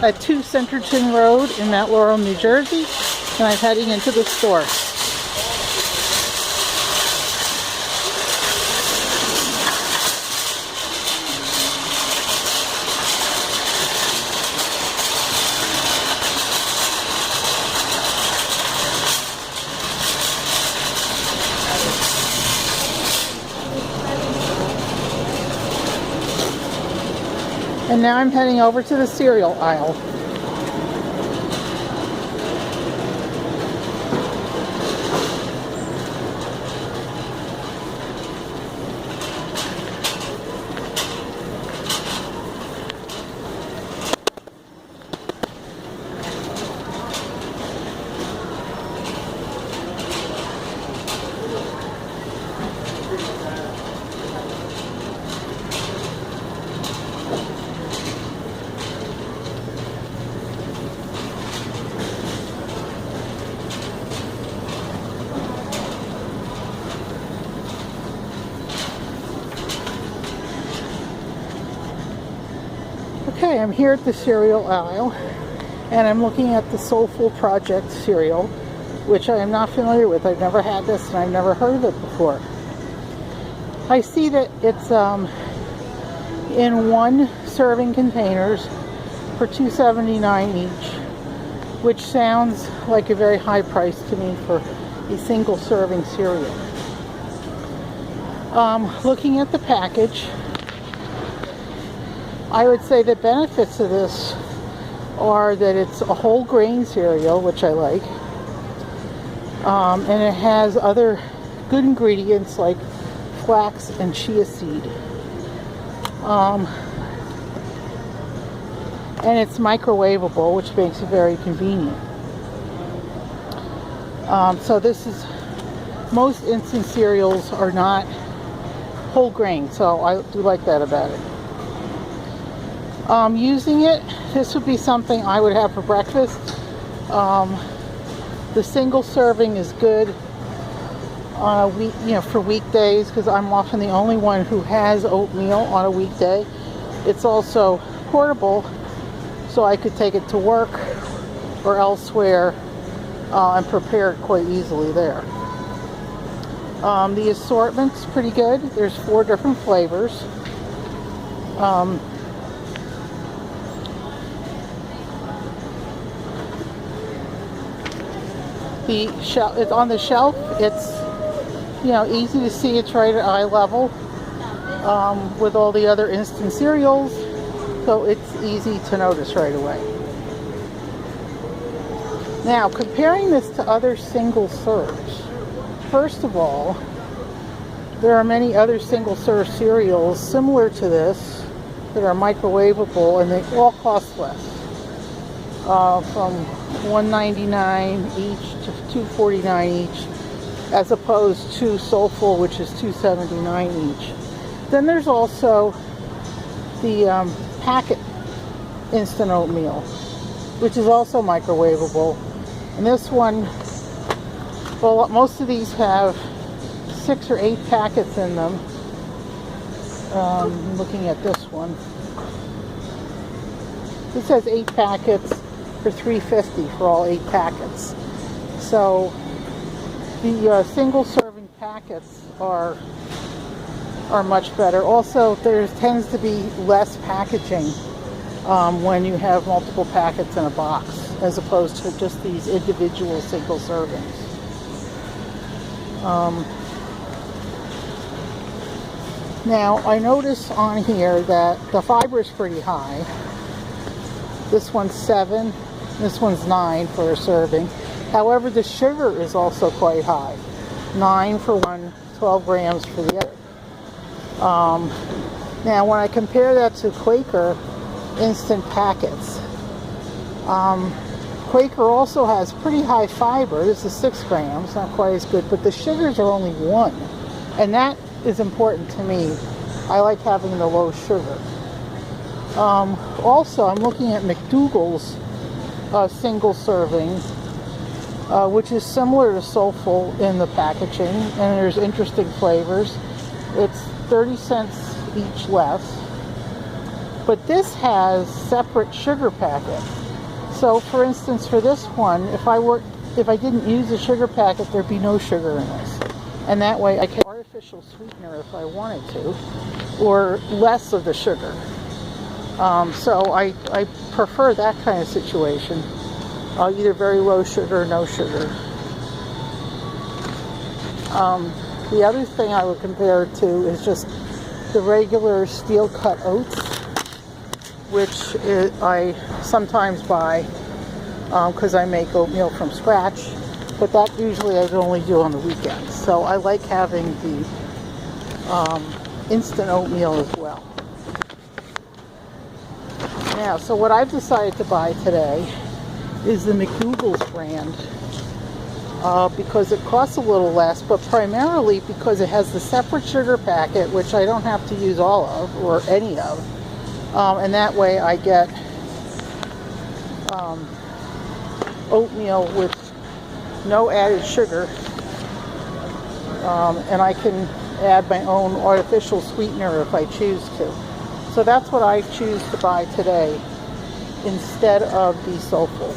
at 2 Centerton Road in Mount Laurel, New Jersey, and I'm heading into the store. And now I'm heading over to the cereal aisle. Okay, I'm here at the cereal aisle, and I'm looking at the Soulful Project cereal, which I am not familiar with. I've never had this, and I've never heard of it before. I see that it's in 1 serving containers for $2.79 each, which sounds like a very high price to me for a single serving cereal. Looking at the package, I would say the benefits of this are that it's a whole grain cereal, which I like, and it has other good ingredients like flax and chia seed, and it's microwavable, which makes it very convenient. So this is, most instant cereals are not whole grain, so I do like that about it. Using it, this would be something I would have for breakfast. The single serving is good on a week, for weekdays, because I'm often the only one who has oatmeal on a weekday. It's also portable, so I could take it to work or elsewhere and prepare it quite easily there. The assortment's pretty good. There's 4 different flavors. It's on the shelf. It's easy to see. It's right at eye level with all the other instant cereals, so it's easy to notice right away. Now, comparing this to other single serves, first of all, there are many other single serve cereals similar to this that are microwavable, and they all cost less, from $1.99 each to $2.49 each, as opposed to Soulful, which is $2.79 each. Then there's also the packet instant oatmeal, which is also microwavable. And this one, well, most of these have 6 or 8 packets in them. Looking at this one, this has 8 packets for $3.50 for all 8 packets. So the single serving packets are much better. Also, there tends to be less packaging when you have multiple packets in a box, as opposed to just these individual single servings. Now, I notice on here that the fiber is pretty high. This one's 7, this one's 9 for a serving. However, the sugar is also quite high. 9 for one, 12 grams for the other. Now, when I compare that to Quaker instant packets, Quaker also has pretty high fiber. This is 6 grams, not quite as good, but the sugars are only 1. And that is important to me. I like having the low sugar. Also, I'm looking at McDougall's single serving, which is similar to Soulful in the packaging, and there's interesting flavors. It's 30 cents each less. But this has separate sugar packet. So for instance, for this one, if I didn't use a sugar packet, there'd be no sugar in this. And that way I can artificial sweetener if I wanted to, or less of the sugar. So I prefer that kind of situation. Either very low sugar or no sugar. The other thing I would compare it to is just the regular steel cut oats, which I sometimes buy because I make oatmeal from scratch, but that usually I only do on the weekends. So I like having the instant oatmeal as well. Now, so what I've decided to buy today is the McDougall's brand because it costs a little less, but primarily because it has the separate sugar packet, which I don't have to use all of or any of, and that way I get oatmeal with no added sugar, and I can add my own artificial sweetener if I choose to. So that's what I choose to buy today instead of the Soulful.